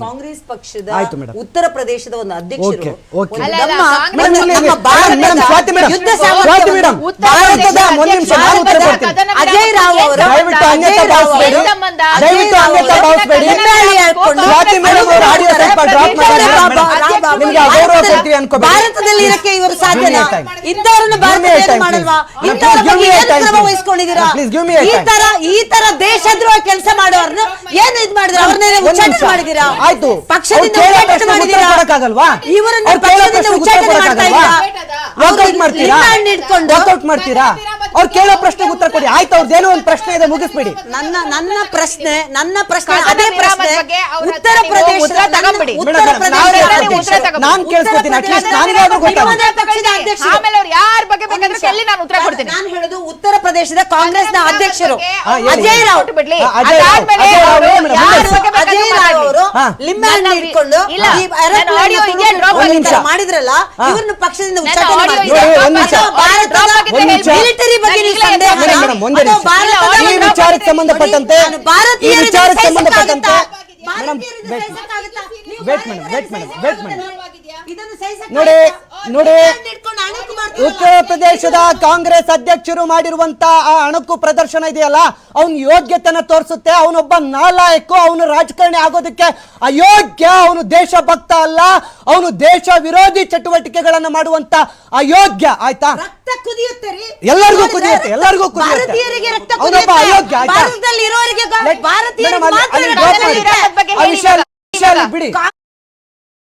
ಕಾಂಗ್ರೆಸ್ ಪಕ್ಷದ ಉತ್ತರ ಪ್ರದೇಶದ ಒಂದು ಅಧ್ಯಕ್ಷರು ಅಜಯ್ ರಾವ್ ಅವರು ಭಾರತದಲ್ಲಿ ಇರಕ್ಕೆ ಇವರು ಸಾಧ್ಯನಾ? ಇಂಥವ್ರನ್ನ ಭಾರತ ಮಾಡಲ್ವಾ? ಇಂಥವ್ರ ಬಗ್ಗೆ ಏನು ಕ್ರಮ ವಹಿಸ್ಕೊಂಡಿದ್ದೀರಾ? ಈ ತರ ದೇಶದ್ರೋಹ ಕೆಲಸ ಮಾಡೋರ್ನ ಏನು ಇದು ಮಾಡಿದ್ರ? ಅವ್ರನ್ನೇ ಉಚ್ಚಾಟನೆ ಮಾಡಿದ್ದೀರಾ? ಆಯ್ತು, ಪಕ್ಷದಿಂದ ಉಚ್ಚಾಟನೆ ಮಾಡಿದ್ದೀರಾ? ಇವರನ್ನ ಪಕ್ಷದಿಂದ ಉಚ್ಚಾಟನೆ ಮಾಡ್ತಾ ಇದ್ದೀರಾ? ವಾಕೌಟ್ ಮಾಡ್ತೀರಾ? ವಾಕೌಟ್ ಮಾಡ್ತೀರಾ? ಅವ್ರು ಕೇಳೋ ಪ್ರಶ್ನೆಗೆ ಉತ್ತರ ಕೊಡಿ. ಆಯ್ತು, ಅವ್ರದ್ದೇನೋ ಒಂದು ಪ್ರಶ್ನೆ ಇದೆ, ಮುಗಿಸ್ಬಿಡಿ. ನನ್ನ ಪ್ರಶ್ನೆ ಅದೇ ಪ್ರಶ್ನೆ. ಉತ್ತರ ಪ್ರದೇಶದ ನಾನು ಕೇಳಿಸ್ಕೊತೀನಿ. ಅಟ್ಲೀಸ್ಟ್ ನನಗಾದ್ರೂ ಗೊತ್ತಾಗುತ್ತೆ. ನಾನು ಹೇಳೋದು ಉತ್ತರ ಪ್ರದೇಶದ ಕಾಂಗ್ರೆಸ್ನ ಅಧ್ಯಕ್ಷರು ಅಜಯ್ ರಾವ್ ಅವರು ಲಿಂಬೆಹಣ್ಣು ಇಟ್ಕೊಂಡು ಮಾಡಿದ್ರಲ್ಲ, ಇವ್ರನ್ನ ಪಕ್ಷದಿಂದ ಉಚ್ಚಾಟನೆ ಮಿಲಿಟರಿ ಬಗ್ಗೆ ಈ ವಿಚಾರಕ್ಕೆ ಸಂಬಂಧಪಟ್ಟಂತೆ ನೋಡಿ, ಉತ್ತರ ಪ್ರದೇಶದ ಕಾಂಗ್ರೆಸ್ ಅಧ್ಯಕ್ಷರು ಮಾಡಿರುವಂತ ಆ ಅಣಕು ಪ್ರದರ್ಶನ ಇದೆಯಲ್ಲ, ಅವನ ಯೋಗ್ಯತೆನ ತೋರಿಸುತ್ತೆ. ಅವನೊಬ್ಬ ನಾಲಾಯಕ, ಅವನು ರಾಜಕಾರಣಿ ಆಗೋದಕ್ಕೆ ಅಯೋಗ್ಯ. ಅವನು ದೇಶಭಕ್ತ ಅಲ್ಲ, ಅವನು ದೇಶ ವಿರೋಧಿ ಚಟುವಟಿಕೆಗಳನ್ನ ಮಾಡುವಂತ ಅಯೋಗ್ಯ. ಆಯ್ತಾ? ಎಲ್ಲರಿಗೂ ಕುದಿಯುತ್ತೆ, ಎಲ್ಲರಿಗೂ ಕುದಿಯುತ್ತೆ. ಅವನೊಬ್ಬ ಅಯೋಗ್ಯ. ಆಯ್ತಾ? ಬಿಡಿ.